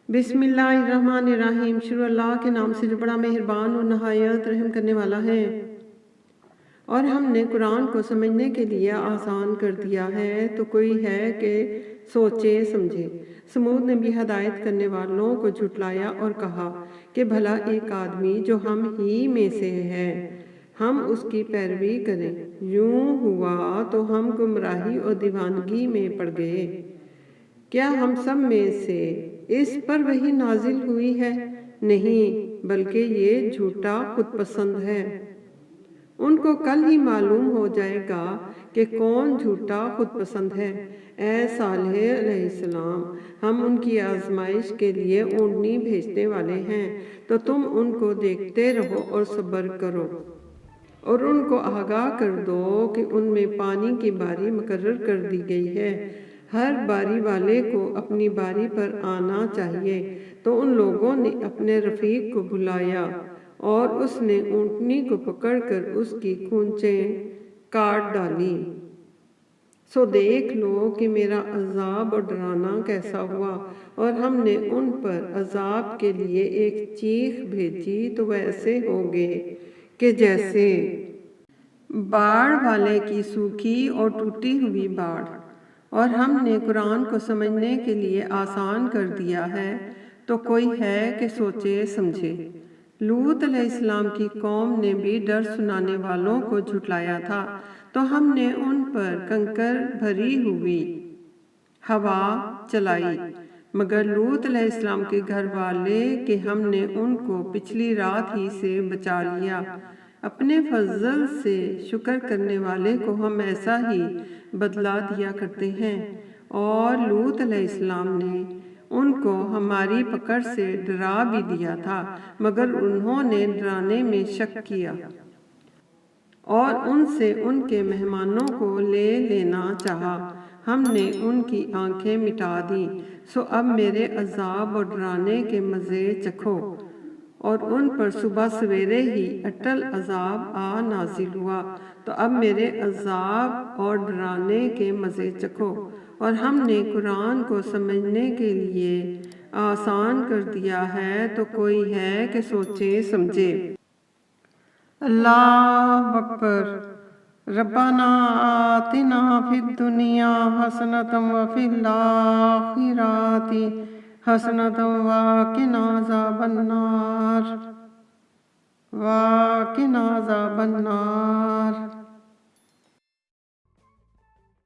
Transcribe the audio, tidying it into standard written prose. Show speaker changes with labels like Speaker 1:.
Speaker 1: بسم اللہ الرحمن الرحیم۔ شروع اللہ کے نام سے جو بڑا مہربان اور نہایت رحم کرنے والا ہے۔ اور ہم نے قرآن کو سمجھنے کے لیے آسان کر دیا ہے تو کوئی ہے کہ سوچے سمجھے۔ سمود نے بھی ہدایت کرنے والوں کو جھٹلایا اور کہا کہ بھلا ایک آدمی جو ہم ہی میں سے ہے ہم اس کی پیروی کریں۔ یوں ہوا تو ہم گمراہی اور دیوانگی میں پڑ گئے۔ کیا ہم سب میں سے اس پر وحی نازل ہوئی ہے؟ نہیں، بلکہ یہ جھوٹا خود پسند ہے۔ ان کو کل ہی معلوم ہو جائے گا کہ کون جھوٹا خود پسند ہے۔ اے صالح علیہ السلام، ہم ان کی آزمائش کے لیے اونٹنی بھیجنے والے ہیں تو تم ان کو دیکھتے رہو اور صبر کرو، اور ان کو آگاہ کر دو کہ ان میں پانی کی باری مقرر کر دی گئی ہے۔ ہر باری والے کو اپنی باری پر آنا چاہیے۔ تو ان لوگوں نے اپنے رفیق کو بلایا اور اس نے اونٹنی کو پکڑ کر اس کی کونچیں کاٹ ڈالی۔ سو دیکھ لو کہ میرا عذاب اور ڈرانا کیسا ہوا۔ اور ہم نے ان پر عذاب کے لیے ایک چیخ بھیجی تو وہ ایسے ہو گئے کہ جیسے باڑ والے کی سوکھی اور ٹوٹی ہوئی باڑ۔ اور ہم نے قرآن کو سمجھنے کے لیے آسان کر دیا ہے تو کوئی ہے کہ سوچے سمجھے۔ لوط علیہ السلام کی قوم نے بھی ڈر سنانے والوں کو جھٹلایا تھا تو ہم نے ان پر کنکر بھری ہوئی ہوا چلائی، مگر لوط علیہ السلام کے گھر والے کہ ہم نے ان کو پچھلی رات ہی سے بچا لیا۔ اپنے فضل سے شکر کرنے والے کو ہم ایسا ہی بدلہ دیا کرتے ہیں۔ اور لوط علیہ السلام نے ان کو ہماری پکڑ سے ڈرا بھی دیا تھا، مگر انہوں نے ڈرانے میں شک کیا اور ان سے ان کے مہمانوں کو لے لینا چاہا۔ ہم نے ان کی آنکھیں مٹا دیں، سو اب میرے عذاب اور ڈرانے کے مزے چکھو۔ اور ان پر صبح سویرے ہی اٹل عذاب آ نازل ہوا، تو اب میرے عذاب اور ڈرانے کے مزے چکھو۔ اور ہم نے قرآن کو سمجھنے کے لیے آسان کر دیا ہے تو کوئی ہے کہ سوچے سمجھے۔ اللہ اکبر۔ ربنا آتنا فی الدنیا حسنۃ وفی الآخرۃ حسنۃ وقنا عذاب النار۔